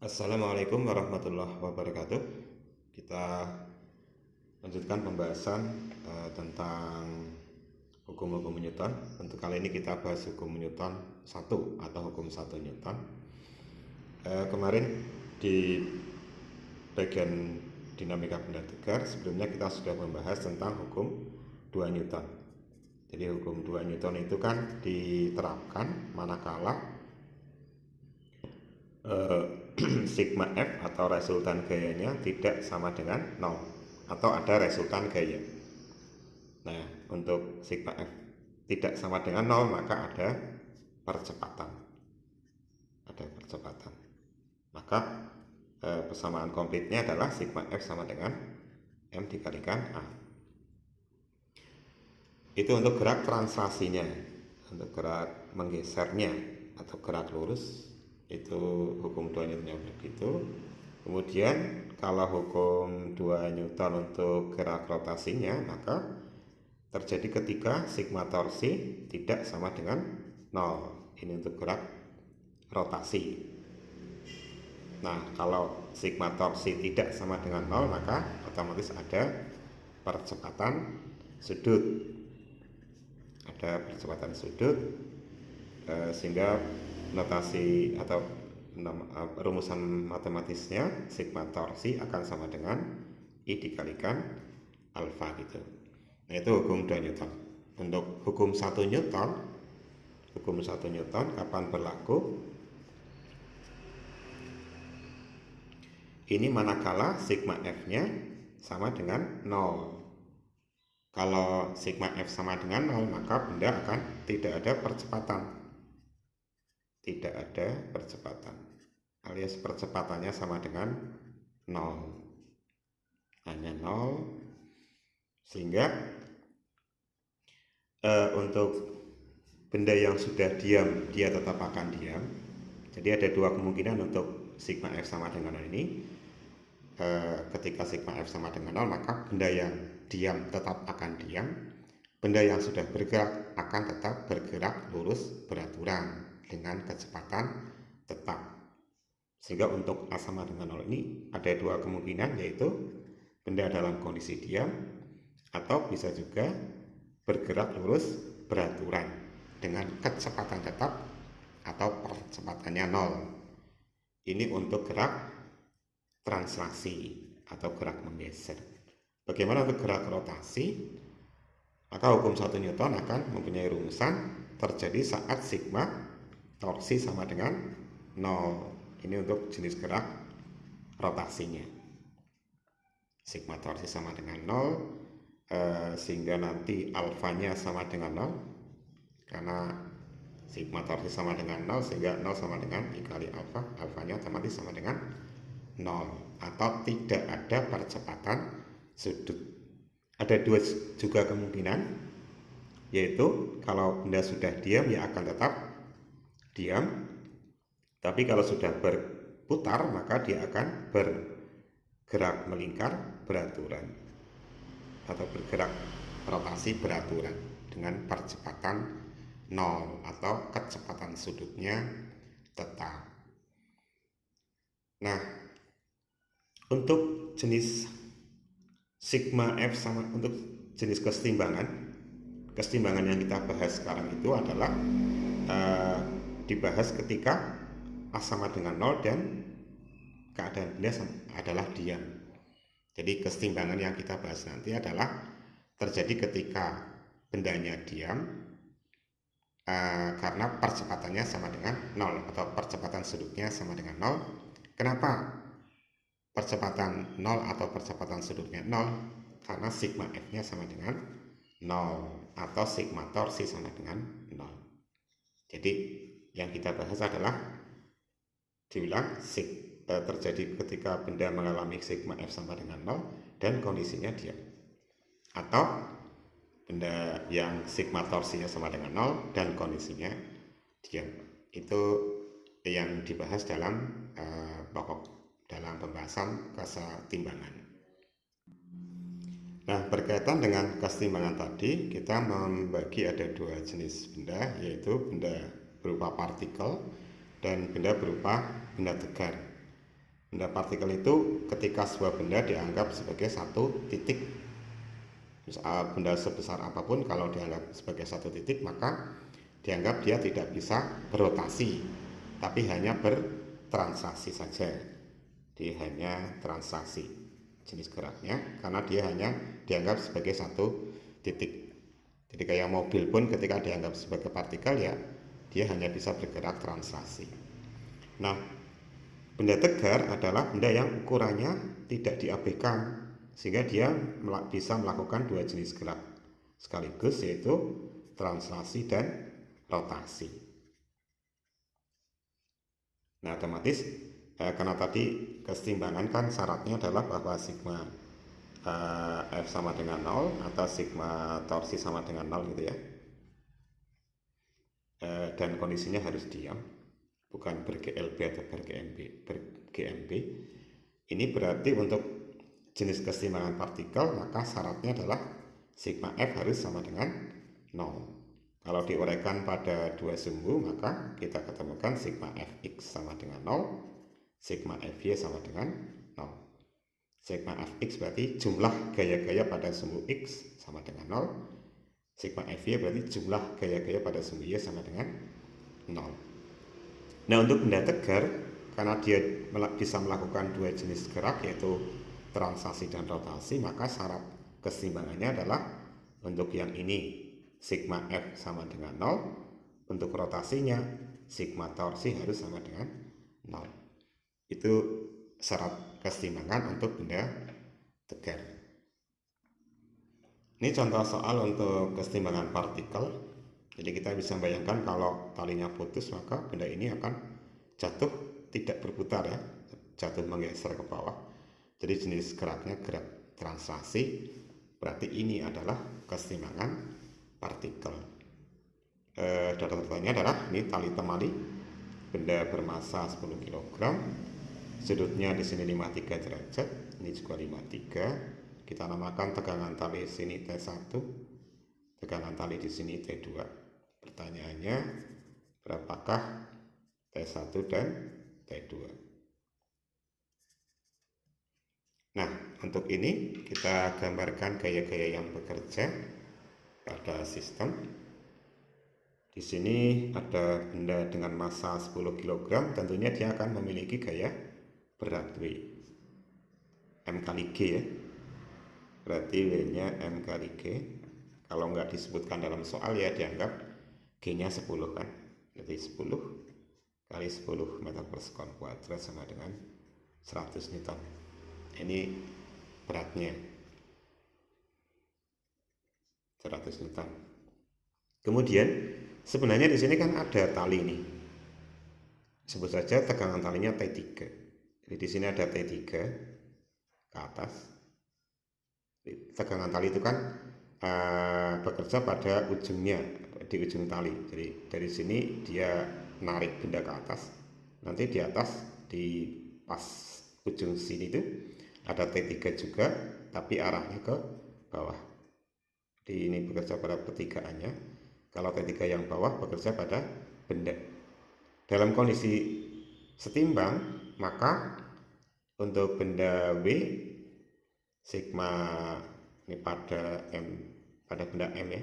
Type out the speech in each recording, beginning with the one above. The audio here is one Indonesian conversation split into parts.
Assalamualaikum warahmatullahi wabarakatuh. Kita lanjutkan pembahasan tentang hukum-hukum Newton. Untuk kali ini kita bahas hukum Newton 1 atau hukum 1 Newton. Kemarin di bagian dinamika benda tegar, sebelumnya kita sudah membahas tentang hukum 2 Newton. Jadi hukum 2 Newton itu kan diterapkan manakala sigma F atau resultan gayanya tidak sama dengan 0 atau ada resultan gaya. Nah, untuk sigma F tidak sama dengan 0 maka ada percepatan. Maka persamaan komplitnya adalah sigma F sama dengan M dikalikan A. Itu untuk gerak translasinya. Untuk gerak menggesernya atau gerak lurus itu hukum 2 Newton begitu. Kemudian kalau hukum 2 Newton untuk gerak rotasinya, maka terjadi ketika sigma torsi tidak sama dengan 0. Ini untuk gerak rotasi. Nah, kalau sigma torsi tidak sama dengan 0, maka otomatis ada percepatan sudut. Ada percepatan sudut sehingga notasi atau rumusan matematisnya sigma torsi akan sama dengan I dikalikan alfa gitu. Nah, itu hukum 2 Newton. Untuk hukum 1 Newton, kapan berlaku? Ini manakala sigma F-nya sama dengan 0. Kalau sigma F sama dengan 0, maka benda akan tidak ada percepatan. Alias percepatannya sama dengan 0. Hanya 0. Sehingga untuk benda yang sudah diam, dia tetap akan diam. Jadi ada dua kemungkinan untuk sigma F sama dengan 0 ini. Ketika sigma F sama dengan 0, maka benda yang diam tetap akan diam. Benda yang sudah bergerak akan tetap bergerak lurus beraturan dengan kecepatan tetap. Sehingga untuk A sama dengan 0 ini ada dua kemungkinan, yaitu benda dalam kondisi diam atau bisa juga bergerak lurus beraturan dengan kecepatan tetap atau percepatannya 0. Ini untuk gerak translasi atau gerak menggeser. Bagaimana untuk gerak rotasi? Maka hukum 1 Newton akan mempunyai rumusan terjadi saat sigma torsi sama dengan 0. Ini untuk jenis gerak rotasinya. Sigma torsi sama dengan 0, sehingga nanti alfanya sama dengan 0. Karena sigma torsi sama dengan 0, sehingga 0 sama dengan I kali alfa. Alfanya otomatis sama dengan 0. Atau tidak ada percepatan sudut. Ada dua juga kemungkinan, yaitu kalau benda sudah diam ya akan tetap diam, tapi kalau sudah berputar maka dia akan bergerak melingkar beraturan atau bergerak rotasi beraturan dengan percepatan 0 atau kecepatan sudutnya tetap. Nah, untuk jenis sigma F sama untuk jenis kesetimbangan yang kita bahas sekarang itu adalah dibahas ketika A sama dengan 0 dan keadaan benda adalah diam. Jadi kesetimbangan yang kita bahas nanti adalah terjadi ketika bendanya diam karena percepatannya sama dengan 0 atau percepatan sudutnya sama dengan 0. Kenapa percepatan 0 atau percepatan sudutnya 0? Karena sigma F-nya sama dengan 0 atau sigma torsi sama dengan 0. Jadi yang kita bahas adalah terjadi ketika benda mengalami sigma F sama dengan 0 dan kondisinya diam, atau benda yang sigma torsinya sama dengan 0 dan kondisinya diam. Itu yang dibahas dalam dalam pembahasan kesetimbangan. Nah, berkaitan dengan kesetimbangan tadi, kita membagi ada dua jenis benda, yaitu benda berupa partikel dan benda berupa benda tegar. Benda partikel itu ketika sebuah benda dianggap sebagai satu titik. Benda sebesar apapun kalau dianggap sebagai satu titik, maka dianggap dia tidak bisa berotasi, tapi hanya bertranslasi saja. Dia hanya translasi jenis geraknya karena dia hanya dianggap sebagai satu titik. Jadi kayak mobil pun ketika dianggap sebagai partikel, ya dia hanya bisa bergerak translasi. Nah, benda tegar adalah benda yang ukurannya tidak diabaikan, sehingga dia bisa melakukan dua jenis gerak sekaligus, yaitu translasi dan rotasi. Nah, otomatis karena tadi keseimbangan kan syaratnya adalah bahwa sigma F sama dengan 0 atau sigma torsi sama dengan 0 gitu ya. Dan kondisinya harus diam, bukan ber-GLB atau ber-GMB. Ini berarti untuk jenis keseimbangan partikel, maka syaratnya adalah sigma F harus sama dengan 0. Kalau diuraikan pada dua sumbu, maka kita ketemukan sigma Fx sama dengan 0, sigma Fy sama dengan 0. Sigma Fx berarti jumlah gaya-gaya pada sumbu X sama dengan 0. Sigma Fy berarti jumlah gaya-gaya pada sumbu Y sama dengan 0. Nah, untuk benda tegar, karena dia bisa melakukan dua jenis gerak, yaitu translasi dan rotasi, maka syarat keseimbangannya adalah untuk yang ini sigma F sama dengan 0, untuk rotasinya sigma torsi harus sama dengan 0. Itu syarat keseimbangan untuk benda tegar. Ini contoh soal untuk keseimbangan partikel. Jadi kita bisa bayangkan kalau talinya putus, maka benda ini akan jatuh tidak berputar ya, jatuh menggeser ke bawah. Jadi jenis geraknya gerak translasi, berarti ini adalah keseimbangan partikel. Data-datanya adalah ini tali temali, benda bermassa 10 kg, sudutnya di sini 53 derajat, ini juga 53. Kita namakan tegangan tali sini T1, tegangan tali di sini T2. Pertanyaannya, berapakah T1 dan T2? Nah, untuk ini kita gambarkan gaya-gaya yang bekerja pada sistem. Di sini ada benda dengan massa 10 kg, tentunya dia akan memiliki gaya berat W, M kali G ya. Berarti W-nya M kali G. Kalau nggak disebutkan dalam soal ya dianggap G-nya 10 kan. Jadi 10 kali 10 meter per sekon kuadrat sama dengan 100 Newton. Ini beratnya 100 Newton. Kemudian sebenarnya di sini kan ada tali nih. Sebut saja tegangan talinya T3. Jadi di sini ada T3 ke atas. Tegangan tali itu kan bekerja pada ujungnya, di ujung tali. Jadi dari sini dia narik benda ke atas. Nanti di atas di pas ujung sini itu ada T3 juga, tapi arahnya ke bawah. Jadi ini bekerja pada pertigaannya. Kalau T3 yang bawah bekerja pada benda. Dalam kondisi setimbang, maka untuk benda W, sigma ini pada benda M ya,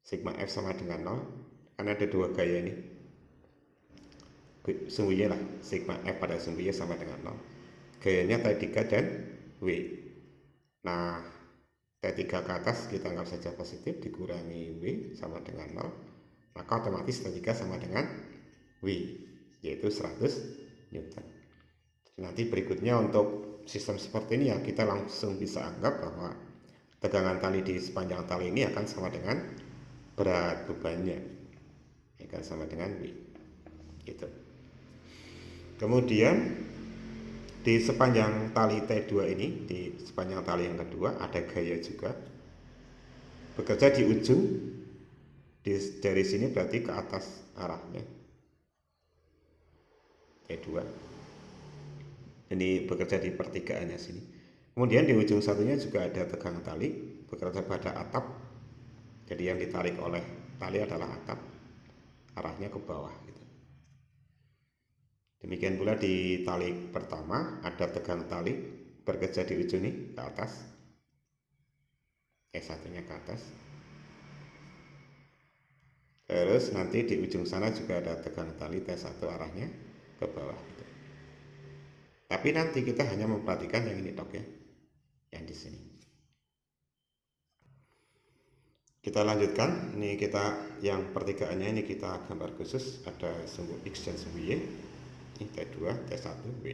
sigma F sama dengan 0, karena ada dua gaya ini. Sumbu Y lah, sigma F pada sumbu Y sama dengan 0. Gayanya T3 dan W. Nah, T3 ke atas kita anggap saja positif, dikurangi W sama dengan 0, maka otomatis T3 sama dengan W, yaitu 100 Newton. Nanti berikutnya untuk sistem seperti ini ya, kita langsung bisa anggap bahwa tegangan tali di sepanjang tali ini akan sama dengan berat bebannya, akan sama dengan W gitu. Kemudian di sepanjang tali T2 ini, di sepanjang tali yang kedua ada gaya juga bekerja di ujung. Dari sini berarti ke atas arahnya T2. Ini bekerja di pertigaannya sini. Kemudian di ujung satunya juga ada tegangan tali bekerja pada atap. Jadi yang ditarik oleh tali adalah atap, arahnya ke bawah gitu. Demikian pula di tali pertama ada tegang tali bekerja di ujung ini ke atas, T1-nya ke atas. Terus nanti di ujung sana juga ada tegang tali T1 arahnya ke bawah gitu. Tapi nanti kita hanya memperhatikan yang ini tok ya, yang di sini. Kita lanjutkan, ini kita yang pertigaannya ini kita gambar khusus, ada sumbu X dan sumbu Y. Ini T2, T1, W.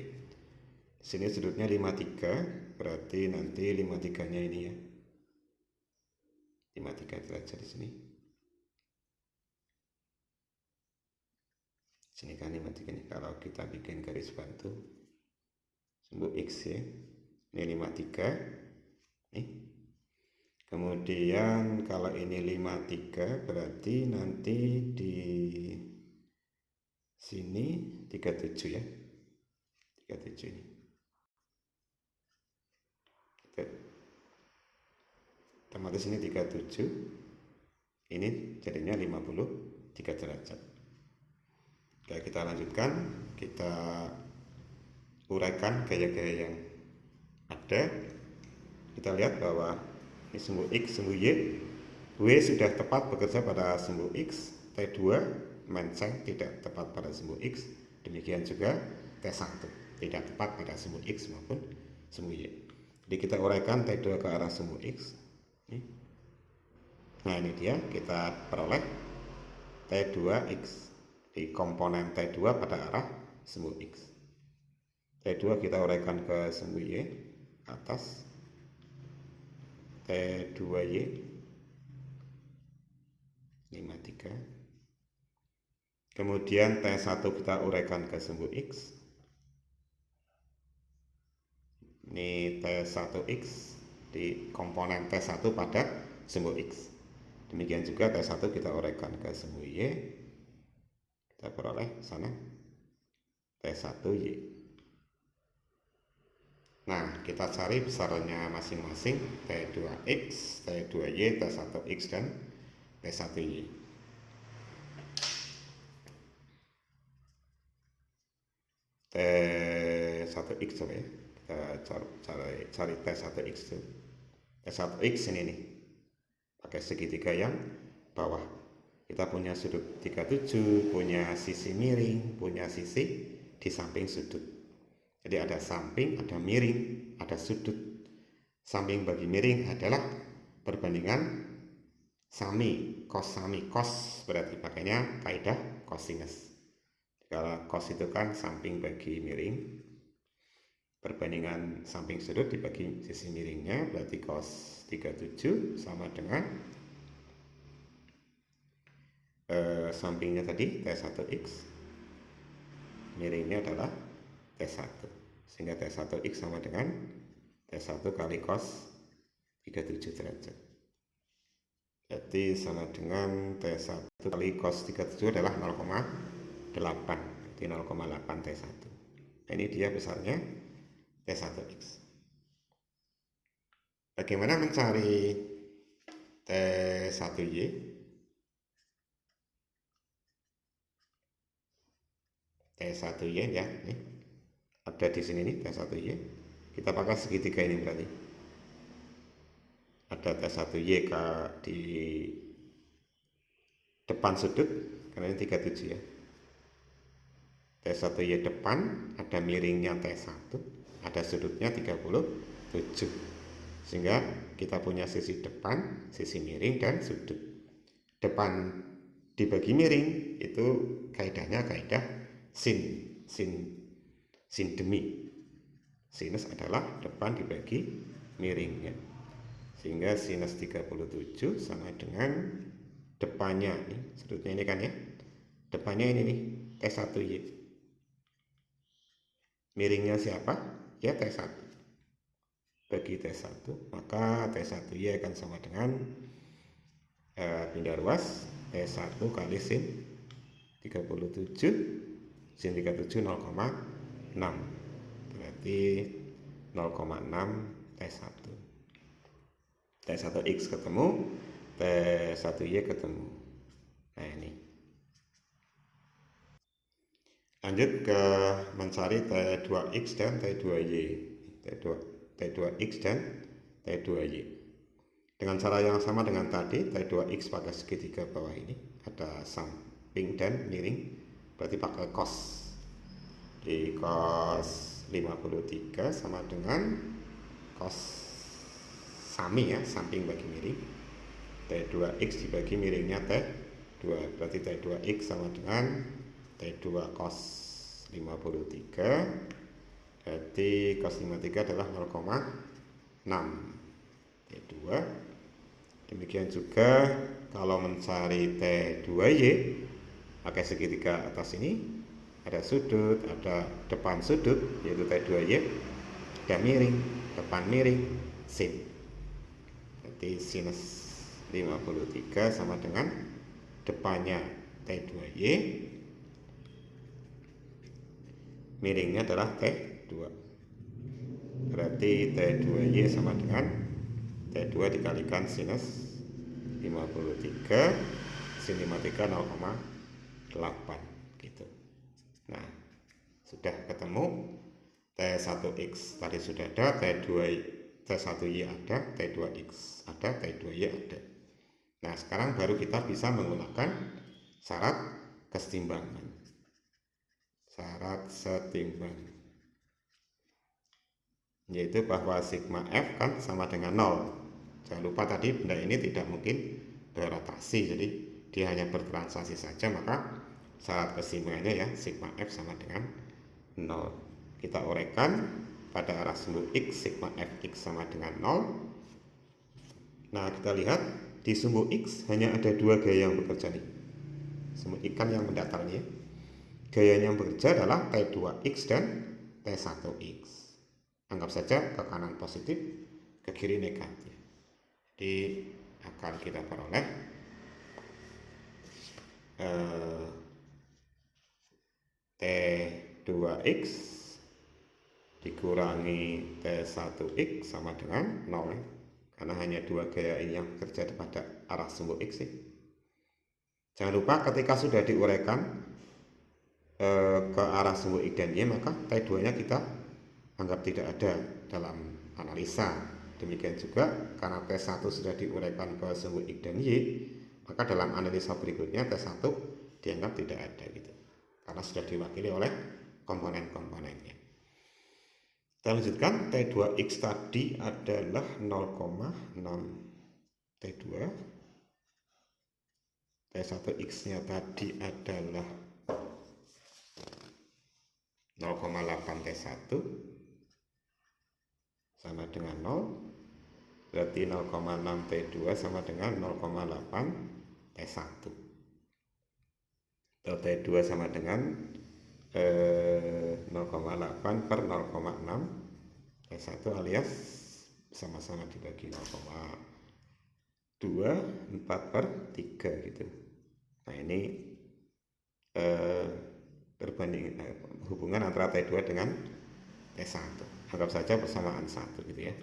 Sini sudutnya 53, berarti nanti 53-nya ini ya. 53 derajat di sini. Sini kan 53 nih, kalau kita bikin garis bantu sumbu X ya. Ini 53. Nih. Kemudian kalau ini 53 berarti nanti di sini 37 ya. 37 ini. Otomatis ini 37. Ini jadinya 53 derajat. Oke, kita lanjutkan. Kita uraikan gaya-gaya yang ada. Kita lihat bahwa ini sumbu X, sumbu Y. W sudah tepat bekerja pada sumbu X. T2 melenceng tidak tepat pada sumbu X. Demikian juga T1 tidak tepat pada sumbu X maupun sumbu Y. Jadi kita uraikan T2 ke arah sumbu X. Nah ini dia, kita peroleh T2X. Di komponen T2 pada arah sumbu X. T2 kita uraikan ke sumbu Y atas. T2Y 53. Kemudian T1 kita uraikan ke sumbu X. Ini T1X di komponen T1 pada sumbu X. Demikian juga T1 kita uraikan ke sumbu Y. Kita peroleh sana T1Y. Nah, kita cari besarnya masing-masing T2X, T2Y, T1X, dan T1Y. T1X coba ya, kita cari T1X itu. T1X ini nih, pakai segitiga yang bawah. Kita punya sudut 37, punya sisi miring, punya sisi di samping sudut. Jadi ada samping, ada miring, ada sudut. Samping bagi miring adalah perbandingan sami, cos berarti pakainya kaidah cosinus. Kalau cos itu kan samping bagi miring, perbandingan samping sudut dibagi sisi miringnya, berarti cos 37 sama dengan sampingnya tadi T1X, miringnya adalah T1. Sehingga T1X sama dengan T1 kali cos 37 derajat. Jadi sama dengan T1 kali cos 37 adalah 0,8. Jadi 0,8 T1. Nah, ini dia besarnya T1X. Bagaimana mencari T1Y? T1Y ya, nih. Ada di sini nih T1Y. Kita pakai segitiga ini berarti. Ada T1Y di depan sudut, karena ini 37 ya. T1Y depan, ada miringnya T1, ada sudutnya 37. Sehingga kita punya sisi depan, sisi miring, dan sudut. Depan dibagi miring, itu kaidahnya kaidah sin demi. Sinus adalah depan dibagi miringnya. Sehingga sinus 37 sama dengan depannya nih, sudutnya ini kan ya. Depannya ini nih, T1Y. Miringnya siapa? Ya T1. Bagi T1, maka T1Y akan sama dengan pindah ruas T1 kali sin 37. Sin 37 0,6, berarti 0,6 T1. T1X ketemu, T1Y ketemu. Nah ini. Lanjut ke mencari T2X dan T2Y. T2X dan T2Y. Dengan cara yang sama dengan tadi, T2X pakai segitiga bawah ini, ada samping dan miring, berarti pakai cos. Di cos 53 sama dengan cos sami ya, samping bagi miring. T2X dibagi miringnya T2, berarti T2X sama dengan T2 cos 53, berarti cos 53 adalah 0,6 T2. Demikian juga kalau mencari T2Y pakai segitiga atas ini, ada sudut, ada depan sudut yaitu T2Y, ada miring, depan miring, sin. Jadi sinus 53 sama dengan depannya T2Y, miringnya adalah T2. Berarti T2Y sama dengan T2 dikalikan sinus 53, sin 53 0,8 gitu. Nah, sudah ketemu T1X tadi sudah ada, T1Y ada, T2X ada, T2Y ada. Nah, sekarang baru kita bisa menggunakan syarat kesetimbangan. Syarat setimbang, yaitu bahwa sigma F kan sama dengan 0. Jangan lupa tadi benda ini tidak mungkin berotasi, jadi dia hanya bertransaksi saja, maka syarat keseimbangannya ya sigma F sama dengan 0. Kita uraikan pada arah sumbu X, sigma Fx sama dengan 0. Nah, kita lihat di sumbu X hanya ada dua gaya yang bekerja nih. Sumbu ikan yang mendatar nih ya. Gaya yang bekerja adalah T2X dan T1X. Anggap saja ke kanan positif, ke kiri negatif. Jadi akan kita peroleh T2X dikurangi T1X sama dengan 0 karena hanya dua gaya ini yang bekerja pada arah sumbu X ya. Jangan lupa ketika sudah diuraikan ke arah sumbu X dan Y, maka T2 nya kita anggap tidak ada dalam analisa. Demikian juga karena T1 sudah diuraikan ke sumbu X dan Y, maka dalam analisa berikutnya T1 dianggap tidak ada gitu, karena sudah diwakili oleh komponen-komponennya. Kita lanjutkan, T2X tadi adalah 0,6 T2, T1X nya tadi adalah 0,8 T1 sama dengan 0, berarti 0,6 T2 sama dengan 0,8 T1, atau T2 sama dengan 0,8 per 0,6 T1 alias sama-sama dibagi 0,2, 4 per 3 gitu. Nah, ini perbandingan hubungan antara T2 dengan T1, anggap saja persamaan 1 gitu ya.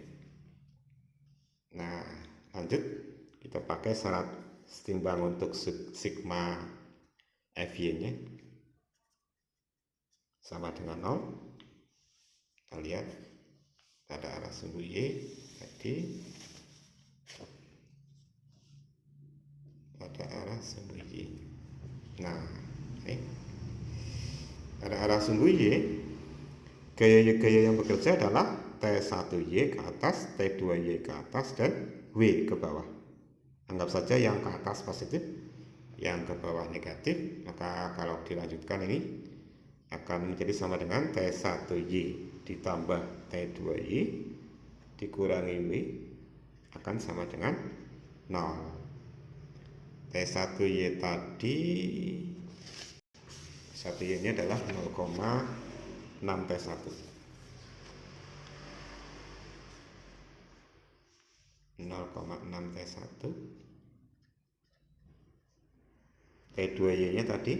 Nah, lanjut kita pakai syarat setimbang untuk sigma Fy nya sama dengan 0. Kita lihat pada arah sumbu Y tadi, pada arah sumbu Y. Nah, ini pada arah sumbu Y, gaya yang bekerja adalah T1Y ke atas, T2Y ke atas, dan W ke bawah. Anggap saja yang ke atas positif, yang ke bawah negatif, maka kalau dilanjutkan ini akan menjadi sama dengan T1Y ditambah T2Y dikurangi W akan sama dengan 0. T1Y tadi, T1Y ini adalah 0,6 T1, 0,6 T1. T2Y nya tadi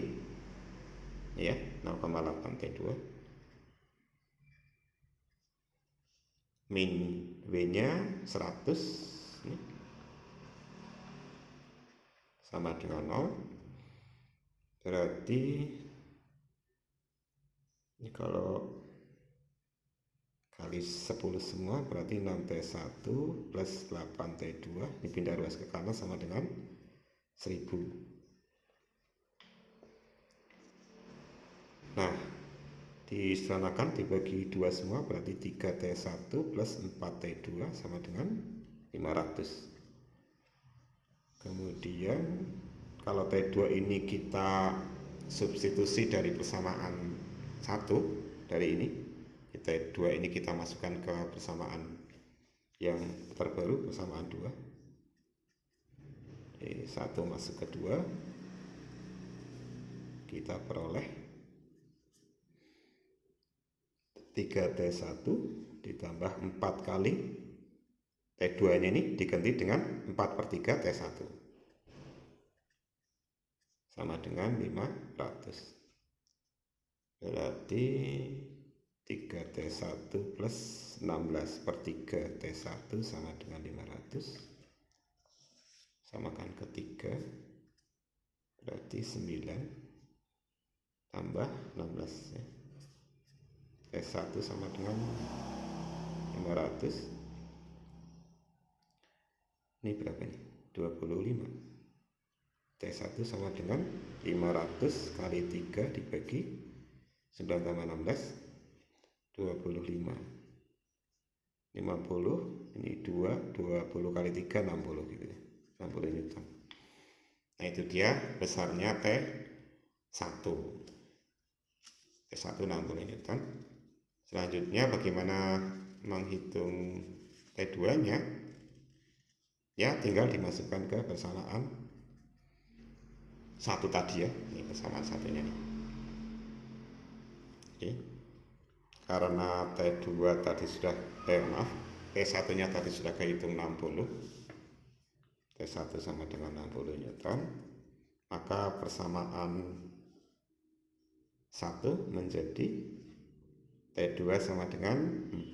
ya 0,8 T2, min W nya 100 ini, sama dengan 0, berarti Ini kalau kali 10 semua berarti 6T1 plus 8T2, ini pindah ruas ke kanan sama dengan 1000. Nah, disederhanakan dibagi 2 semua berarti 3T1 plus 4T2 sama dengan 500. Kemudian kalau T2 ini kita substitusi dari persamaan 1 dari ini, T2 ini kita masukkan ke persamaan yang terbaru, persamaan 2. Ini 1 masuk ke 2, kita peroleh 3T1 ditambah 4 kali T2 ini diganti dengan 4/3 T1 sama dengan 500. Berarti 3T1 plus 16/3 T1 sama dengan 500. Samakan ke 3, berarti 9 tambah 16 ya. T1 sama dengan 500. Ini berapa nih? 25. T1 sama dengan 500 kali 3 dibagi 9 tambah 16, 25. 50, ini 2, 20 kali 3, 60 gitu ya. 60 Newton. Nah itu dia besarnya T1. T1 60 Newton. Selanjutnya bagaimana menghitung T2 nya? Ya tinggal dimasukkan ke persamaan 1 tadi ya. Ini persamaan satunya nih. Oke. Karena T2 tadi sudah T1 nya tadi sudah kehitung 60, T1 sama dengan 60 Newton, maka persamaan 1 menjadi T2 sama dengan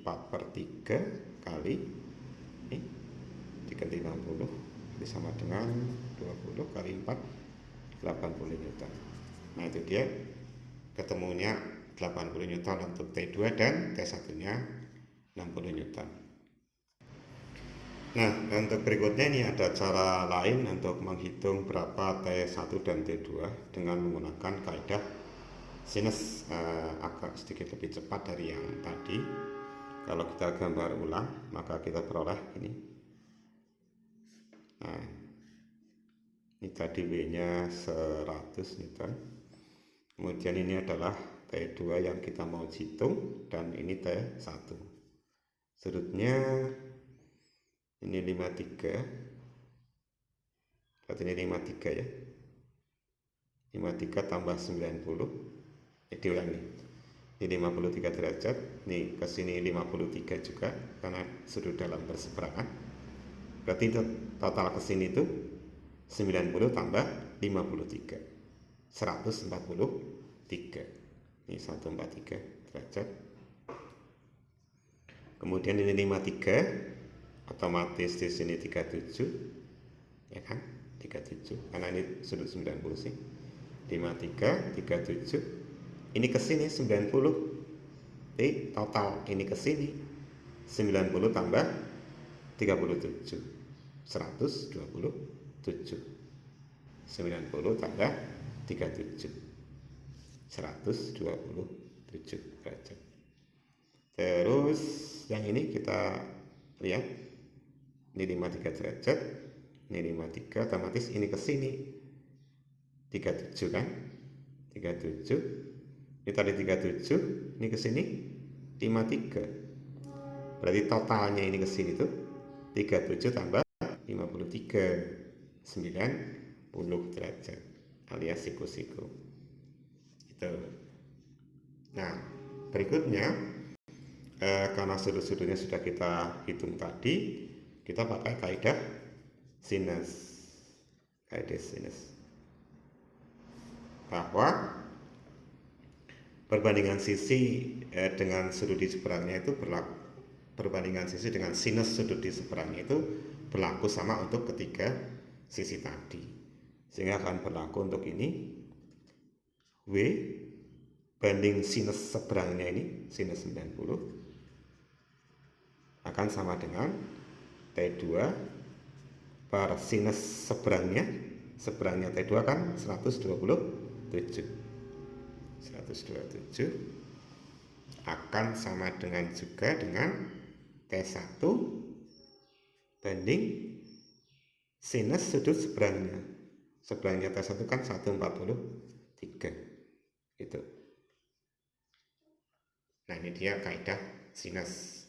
4/3 kali ini diganti 60, ini sama dengan 20 kali 4, 80 Newton. Nah itu dia ketemunya 80 Newton untuk T2 dan T1 nya 60 Newton. Nah untuk berikutnya ini ada cara lain untuk menghitung berapa T1 dan T2 dengan menggunakan kaidah sinus, agak sedikit lebih cepat dari yang tadi. Kalau kita gambar ulang maka kita peroleh ini. Nah, ini tadi W nya 100 Newton. Kemudian ini adalah T2 yang kita mau hitung dan ini T1. Sudutnya ini 53. Berarti ini 53 ya. 53 tambah 90. Jadi ulang nih. Ini 53 derajat. Nih ke sini 53 juga karena sudut dalam berseberangan. Berarti total ke sini itu 90 tambah 53. 143. Ini 143 derajat. Kemudian ini 53, otomatis di sini 37. Ya kan? 37 karena ini sudut 90 sih. 53, 37. Ini ke sini 90. Jadi total ini ke sini 90 tambah 37. 127. 90 tambah 37. 127 derajat. Terus yang ini kita lihat. Ini 53 derajat. Ini 53, otomatis ini ke sini 37 kan? 37. Ini tadi 37, ini ke sini 53. Berarti totalnya ini ke sini tuh 37 tambah 53, 90 derajat alias siku-siku. Itu. Nah, berikutnya karena sudut-sudutnya sudah kita hitung tadi, kita pakai kaidah sinus. Kaidah sinus. Bahwa perbandingan sisi dengan sudut di seberangnya itu berlaku, perbandingan sisi dengan sinus sudut di seberangnya itu berlaku sama untuk ketiga sisi tadi, sehingga akan berlaku untuk ini W banding sinus seberangnya ini, sinus 90 akan sama dengan T2 per sinus seberangnya T2 kan 127 akan sama dengan juga dengan T1 banding sinus sudut seberangnya T1 kan 143 gitu. Nah, ini dia kaidah sinus.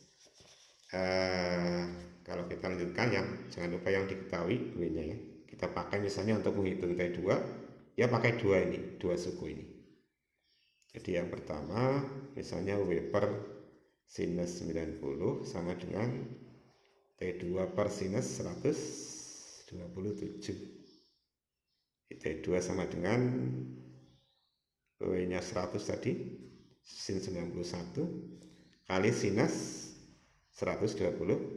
Kalau kita lanjutkan, yang jangan lupa yang diketahui W-nya ya. Kita pakai misalnya untuk menghitung T2 ya, pakai dua suku ini. Jadi yang pertama misalnya W per sinus 90 sama dengan T2 per sinus 127. T2 sama dengan W-nya 100 tadi, sin 91 kali sinus 127.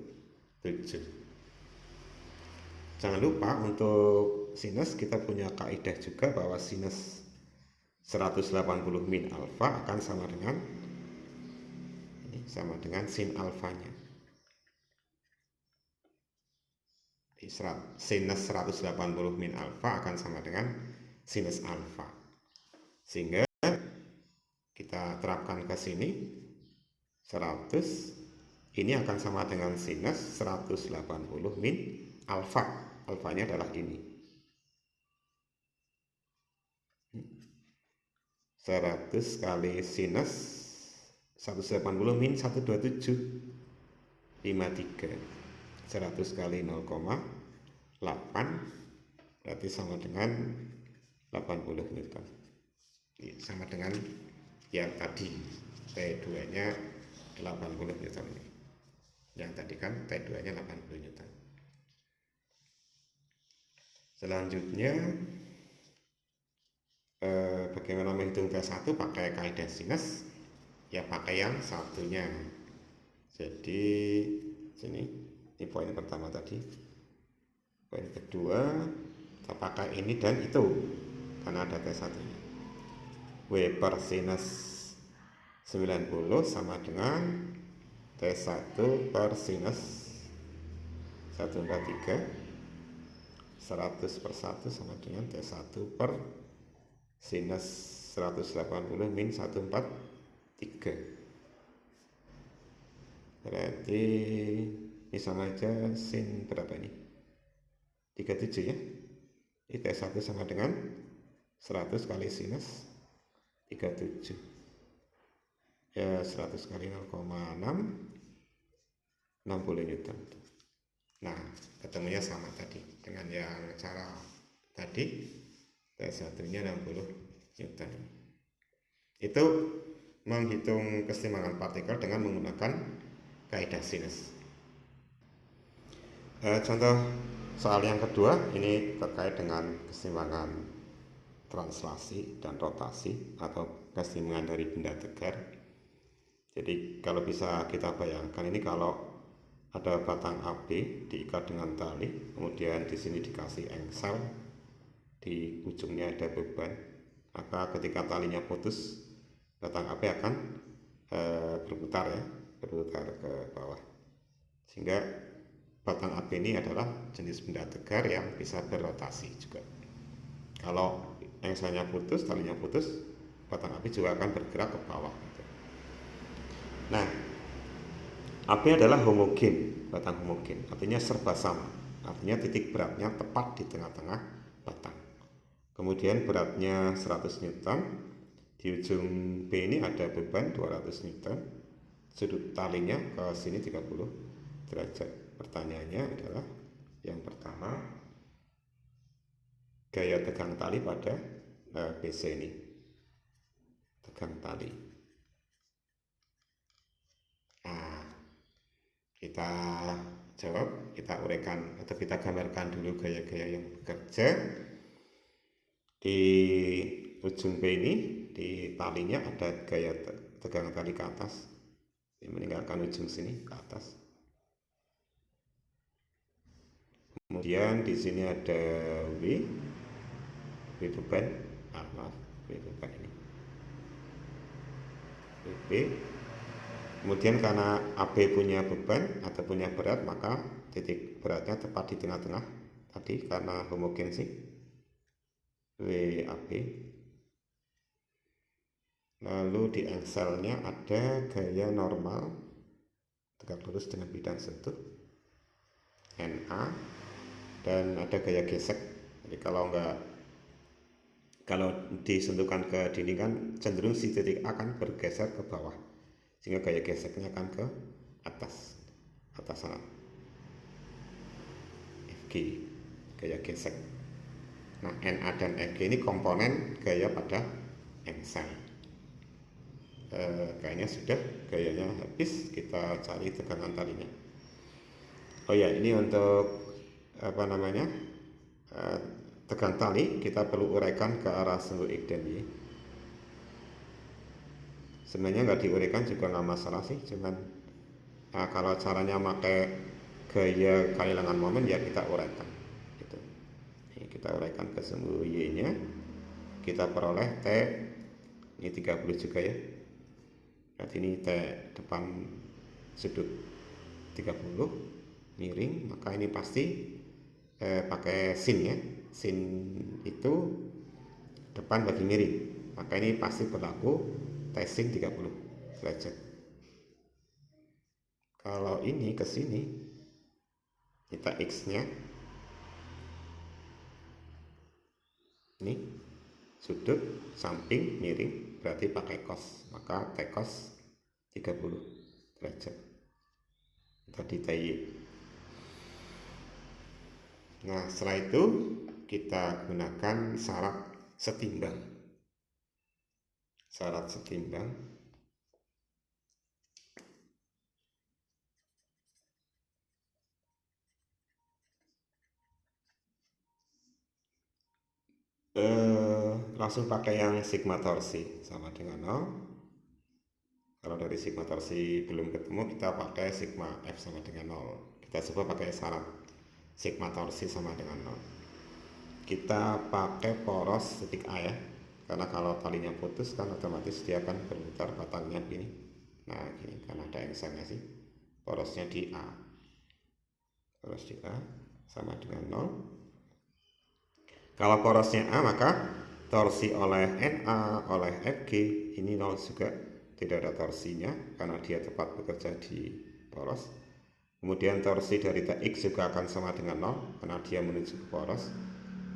Jangan lupa untuk sinus kita punya kaidah juga bahwa sinus 180 min alfa akan sama dengan sin alfanya. Sinus 180 min alfa akan sama dengan sinus alfa. Sehingga kita terapkan ke sini 100 ini akan sama dengan sinus 180 min alfa. Alfanya adalah ini 100 kali sinus 180 min 127 53 100 kali 0,8 berarti sama dengan 80 Newton. Sama dengan yang tadi T2 nya 80 Newton. Yang tadi kan T2 nya 80 Newton. Selanjutnya bagaimana menghitung T1 pakai kaidah sinus ya, pakai yang satunya. Jadi sini ini poin pertama tadi. Poin kedua kita pakai ini dan itu karena ada T1 nya. W per sinus 90 sama dengan T1 per sinus 143 100 per 1 sama dengan T1 per sinus 180 min 143. Berarti ini sama aja sin berapa ini? 37 ya. Ini T1 sama dengan 100 kali sinus 37 ya, 100 kali 0,6 60 Newton. Nah, ketemunya sama tadi dengan yang cara tadi, T1 nya 60 Newton. Itu menghitung keseimbangan partikel dengan menggunakan kaidah sinus. Contoh soal yang kedua ini terkait dengan keseimbangan translasi dan rotasi atau keseimbangan dari benda tegar. Jadi kalau bisa kita bayangkan, ini kalau ada batang AB diikat dengan tali, kemudian di sini dikasih engsel, di ujungnya ada beban, maka ketika talinya putus, batang AB akan berputar ke bawah. Sehingga batang AB ini adalah jenis benda tegar yang bisa berrotasi juga. Kalau engselnya putus, talinya putus, batang AB juga akan bergerak ke bawah. Nah, AB adalah homogen, batang homogen, artinya serba sama, artinya titik beratnya tepat di tengah-tengah batang. Kemudian beratnya 100 Newton, di ujung B ini ada beban 200 Newton, sudut talinya ke sini 30 derajat. Pertanyaannya adalah yang pertama, gaya tegang tali pada BC ini, tegang tali. Kita jawab, kita uraikan atau kita gambarkan dulu gaya-gaya yang bekerja. Di ujung B ini, di talinya ada gaya tegang tali ke atas, ini meninggalkan ujung sini ke atas. Kemudian di sini ada W beban, W beban ini. WB. Kemudian karena AB punya beban atau punya berat, maka titik beratnya tepat di tengah-tengah tadi karena homogensi WAB. Lalu di engselnya ada gaya normal tegak lurus dengan bidang sentuh NA, dan ada gaya gesek. Jadi kalau disentuhkan ke dinding kan cenderung si titik A akan bergeser ke bawah, sehingga gaya geseknya akan ke atas sana. FG gaya gesek. Nah, NA dan FG ini komponen gaya pada engsel. Kayaknya sudah, gayanya habis, kita cari tegangan talinya. Oh ya, ini untuk tegang tali kita perlu uraikan ke arah sumbu X dan Y. Sebenarnya nggak diuraikan juga nggak masalah sih, cuman kalau caranya pakai gaya kehilangan momen ya kita uraikan gitu. Ini kita uraikan ke sumbu Y nya, kita peroleh T ini 30 juga ya, berarti ini T depan sudut 30 miring, maka ini pasti pakai sin ya, sin itu depan bagi miring, maka ini pasti berlaku T sin 30 derajat. Kalau ini ke sini kita X nya ini sudut samping miring, berarti pakai cos, maka T cos 30 derajat tadi TY. Nah, setelah itu kita gunakan syarat setimbang. Syarat setimbang langsung pakai yang sigma torsi sama dengan 0. Kalau dari sigma torsi belum ketemu, kita pakai sigma F sama dengan 0. Kita coba pakai syarat sigma torsi sama dengan 0. Kita pakai poros titik A ya, karena kalau talinya putus kan otomatis dia akan berputar batangnya gini. Nah gini, karena ada engselnya sih, porosnya di A, poros di A sama dengan 0. Kalau porosnya A, maka torsi oleh NA oleh FG ini 0 juga, tidak ada torsinya karena dia tepat bekerja di poros. Kemudian torsi dari TX juga akan sama dengan 0 karena dia menuju ke poros,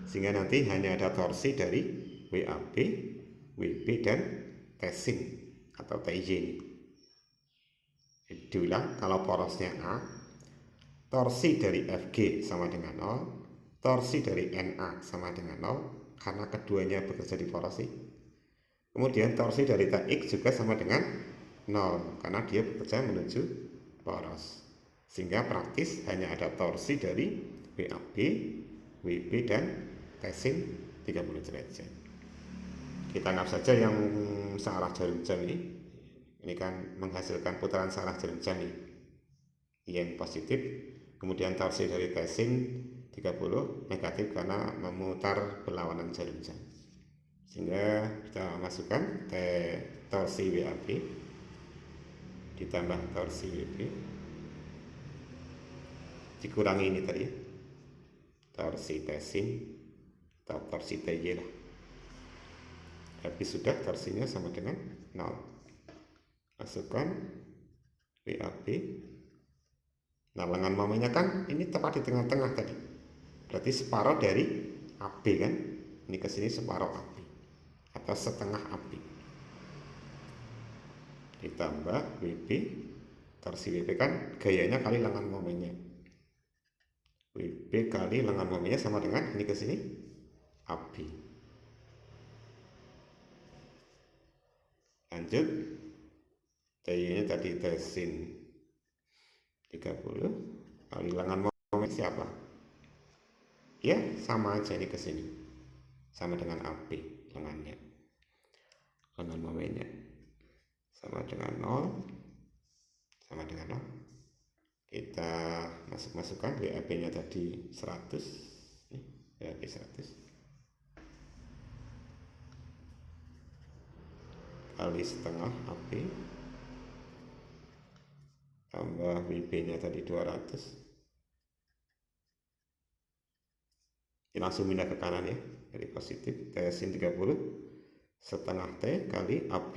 sehingga nanti hanya ada torsi dari WAB, WB, dan T sin atau TJ ini. Diulang, kalau porosnya A, torsi dari FG sama dengan 0, torsi dari NA sama dengan 0 karena keduanya bekerja di poros sih. Kemudian torsi dari TX juga sama dengan 0 karena dia bekerja menuju poros, sehingga praktis hanya ada torsi dari WAB, WB, dan T sin 30 derajat. Kita anggap saja yang searah jarum jam ini kan menghasilkan putaran searah jarum jam nih, yang positif. Kemudian torsi dari T sin 30 negatif karena memutar berlawanan jarum jam, sehingga kita masukkan torsi WAB ditambah torsi WB dikurangi ini tadi torsi T sin atau torsi TY lah. Habis sudah, torsinya sama dengan 0. Masukkan WAB. Nah, lengan momennya kan ini tepat di tengah-tengah tadi, berarti separuh dari AB kan, ini ke sini separuh AB atau setengah AB, ditambah WB, torsi WB kan gayanya kali lengan momennya, WB kali lengan momennya sama dengan ini ke sini AB. Lanjut, TY nya tadi T sin 30 kali lengan momen siapa? Ya sama aja, ini ke sini sama dengan AB lengannya, lengan momennya sama dengan 0, sama dengan 0. Kita masukkan WAB nya tadi 100 nih, WAB 100 kali setengah AB tambah WB nya tadi 200. Ini langsung pindah ke kanan ya, dari positif T sin 30 setengah T kali AB.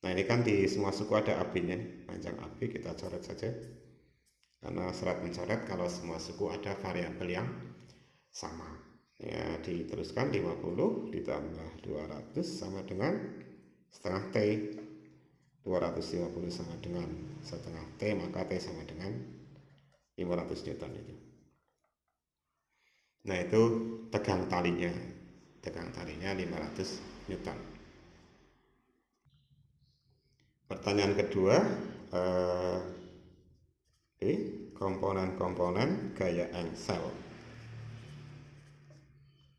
Nah ini kan di semua suku ada AB nya nih. Panjang AB kita coret saja, karena syarat mencoret kalau semua suku ada variabel yang sama ya. Diteruskan 50 ditambah 200 sama dengan setengah T. 250 sama dengan setengah T, maka T sama dengan 500 Newton itu. Nah itu tegang talinya 500 Newton. Pertanyaan kedua, komponen-komponen gaya engsel,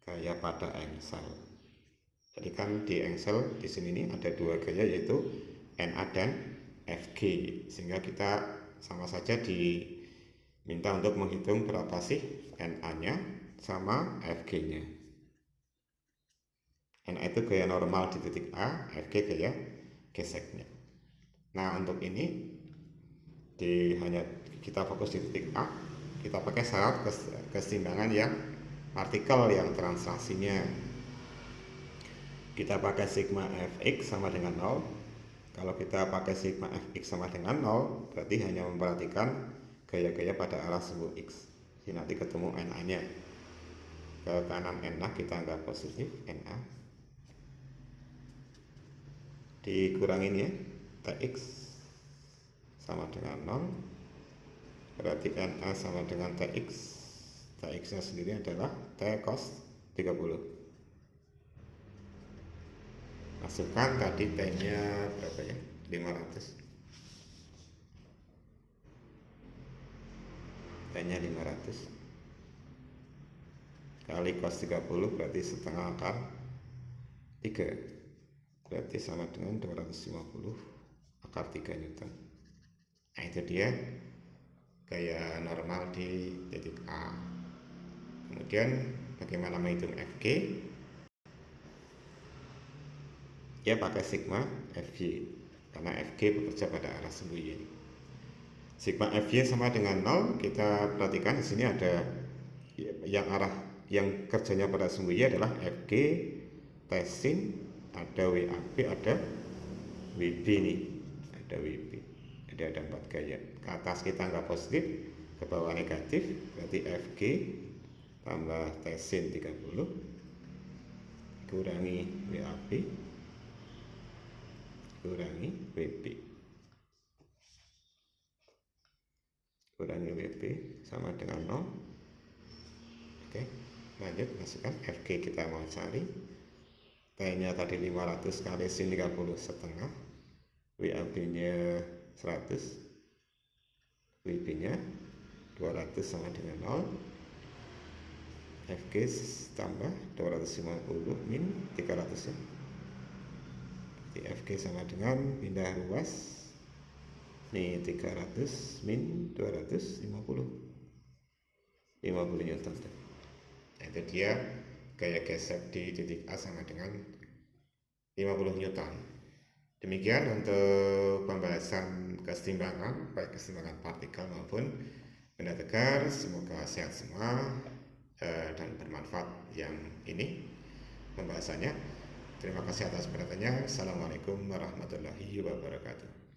gaya pada engsel. Jadi kan di engsel di sini nih ada dua gaya, yaitu NA dan FG, sehingga kita sama saja diminta untuk menghitung berapa sih NA-nya sama FG-nya. NA itu gaya normal di titik A, FG gaya geseknya. Nah untuk ini hanya kita fokus di titik A, kita pakai syarat keseimbangan yang partikel yang translasinya. Kita pakai sigma fx sama dengan 0. Kalau kita pakai sigma fx sama dengan 0, berarti hanya memperhatikan gaya-gaya pada arah sumbu x. Jadi nanti ketemu NA-nya. Ke kanan NA kita anggap positif, NA. Dikurangin ya, Tx sama dengan 0. Berarti NA sama dengan Tx. Tx-nya sendiri adalah T cos 30. Masukkan tadi T-nya berapa ya? 500. T-nya 500 kali cos 30 berarti setengah akar 3, berarti sama dengan 250 akar 3 Newton. Nah itu dia gaya normal di titik A. Kemudian bagaimana menghitung FG? Ya pakai sigma FY, karena FG bekerja pada arah sumbu Y. Sigma FY sama dengan 0. Kita perhatikan di sini ada yang kerjanya pada sumbu Y adalah FG, T sin, ada WAB, ada WB nih, ada WB. Jadi ada 4 gaya. Ke atas kita anggap positif, ke bawah negatif, berarti FG tambah T sin 30 kurangi WAB kurangi WB sama dengan 0. Oke, lanjut masukkan FG kita mau cari. T-nya tadi 500 kali sin 30 setengah, WAB-nya 100, WB-nya 200 sama dengan 0. FG tambah 250 min 300 ya. Jadi FG sama dengan pindah ruas nih 300 min 250 Newton. Nah, itu dia gaya gesek di titik A sama dengan 50 Newton. Demikian untuk pembahasan keseimbangan, baik keseimbangan partikel maupun benda tegar. Semoga sehat semua dan bermanfaat yang ini pembahasannya. Terima kasih atas perhatiannya. Assalamualaikum warahmatullahi wabarakatuh.